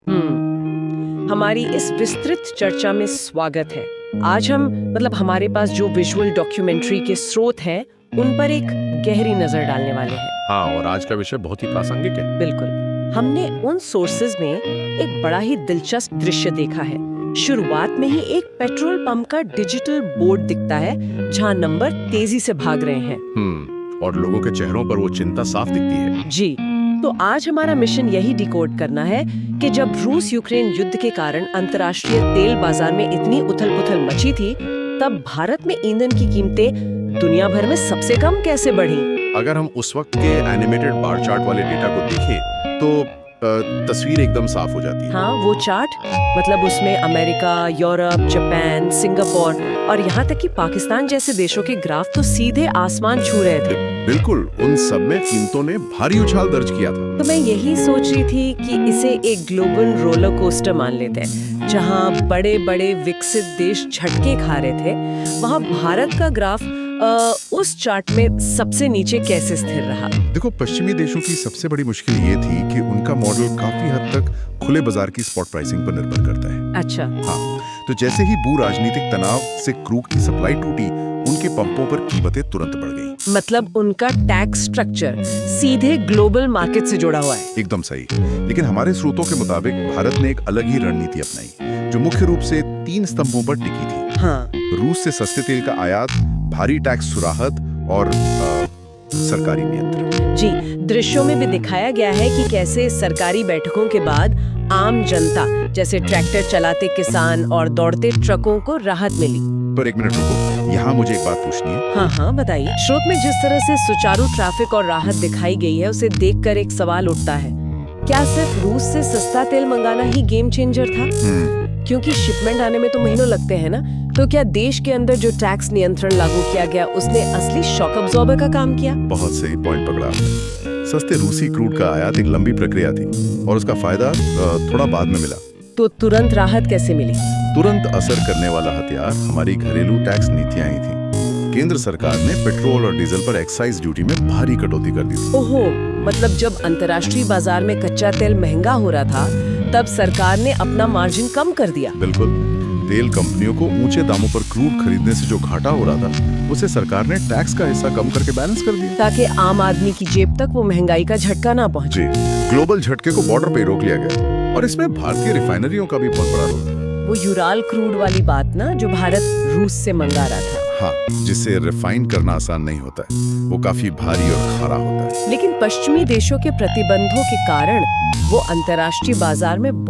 हमारी इस विस्तृत चर्चा में स्वागत है। आज हम हमारे पास जो विजुअल डॉक्यूमेंट्री के स्रोत हैं उन पर एक गहरी नजर डालने वाले हैं। हाँ, और आज का विषय बहुत ही प्रासंगिक है। बिल्कुल। हमने उन सोर्सेज में एक बड़ा ही दिलचस्प दृश्य देखा है। शुरुआत में ही एक पेट्रोल पंप का डिजिटल बोर्ड दिखता है जहाँ नंबर तेजी से भाग रहे हैं। और लोगों के चेहरों पर वो चिंता साफ दिखती है। जी, तो आज हमारा मिशन यही डिकोड करना है कि जब रूस यूक्रेन युद्ध के कारण अंतर्राष्ट्रीय तेल बाजार में इतनी उथल-पुथल मची थी, तब भारत में ईंधन की कीमतें दुनिया भर में सबसे कम कैसे बढ़ी। अगर हम उस वक्त के एनिमेटेड बार चार्ट वाले डेटा को देखें तो तस्वीर एकदम साफ हो जाती है। हाँ, वो चार्ट उसमें अमेरिका, यूरोप, जापान, सिंगापुर और यहाँ तक कि पाकिस्तान जैसे देशों के ग्राफ तो सीधे आसमान छू रहे थे। बिल्कुल, उन सब में कीमतों ने भारी उछाल दर्ज किया था। तो मैं यही सोच रही थी कि इसे एक ग्लोबल रोलर कोस्टर मान लेते हैं, जहाँ बड़े बड़े विकसित देश झटके खा रहे थे, वहाँ भारत का ग्राफ उस चार्ट में सबसे नीचे कैसे स्थिर रहा। देखो, पश्चिमी देशों की सबसे बड़ी मुश्किल ये थी कि उनका मॉडल काफी हद तक खुले बाजार की स्पॉट प्राइसिंग पर निर्भर करता है। अच्छा। हाँ, तो जैसे ही भू राजनीतिक तनाव से क्रूड की सप्लाई टूटी, उनके पंपों पर कीमतें तुरंत बढ़ गईं। मतलब उनका टैक्स स्ट्रक्चर सीधे ग्लोबल मार्केट से जुड़ा हुआ है। एकदम सही। लेकिन हमारे स्रोतों के मुताबिक भारत ने एक अलग ही रणनीति अपनाई, जो मुख्य रूप से 3 स्तंभों पर टिकी थी। हाँ। रूस से सस्ते तेल का आयात, भारी टैक्स सुराहत और सरकारी नियंत्रण। जी, दृश्यों में भी दिखाया गया है कि कैसे सरकारी बैठकों के बाद आम जनता जैसे ट्रैक्टर चलाते किसान और दौड़ते ट्रकों को राहत मिली। पर एक मिनट रुको, यहाँ मुझे एक बात पूछनी है। हाँ, बताइए। स्रोत में जिस तरह से सुचारू ट्रैफिक और राहत दिखाई गई है, उसे देखकर एक सवाल उठता है, क्या सिर्फ रूस से सस्ता तेल मंगाना ही गेम चेंजर था? क्योंकि शिपमेंट आने में तो महीनों लगते हैं ना। तो क्या देश के अंदर जो टैक्स नियंत्रण लागू किया गया उसने असली शॉक अब्जॉर्बर का काम किया? बहुत सही पॉइंट पकड़ा आपने। सस्ते रूसी क्रूड का आयात एक लंबी प्रक्रिया थी और उसका फायदा थोड़ा बाद में मिला। तो तुरंत राहत कैसे मिली? तुरंत असर करने वाला हथियार हमारी घरेलू टैक्स नीतियां ही थी। केंद्र सरकार ने पेट्रोल और डीजल पर एक्साइज ड्यूटी में भारी कटौती कर दी थी। ओहो, मतलब जब अंतर्राष्ट्रीय बाजार में कच्चा तेल महंगा हो रहा था, तब सरकार ने अपना मार्जिन कम कर दिया। बिल्कुल। तेल कंपनियों को ऊंचे दामों पर क्रूड खरीदने से जो घाटा हो रहा था, उसे सरकार ने टैक्स का हिस्सा कम करके बैलेंस कर दिया, ताकि आम आदमी की जेब तक वो महंगाई का झटका ना पहुंचे। ग्लोबल झटके को बॉर्डर पे रोक लिया गया और इसमें भारतीय रिफाइनरियों का भी बहुत बड़ा रोल था। वो यूराल क्रूड वाली बात ना, जो भारत रूस से मंगा रहा था। हाँ, जिसे रिफाइन करना आसान नहीं होता है, वो काफी भारी और खारा होता है। लेकिन पश्चिमी देशों के प्रतिबंधों के कारण वो अंतर्राष्ट्रीय बाजार में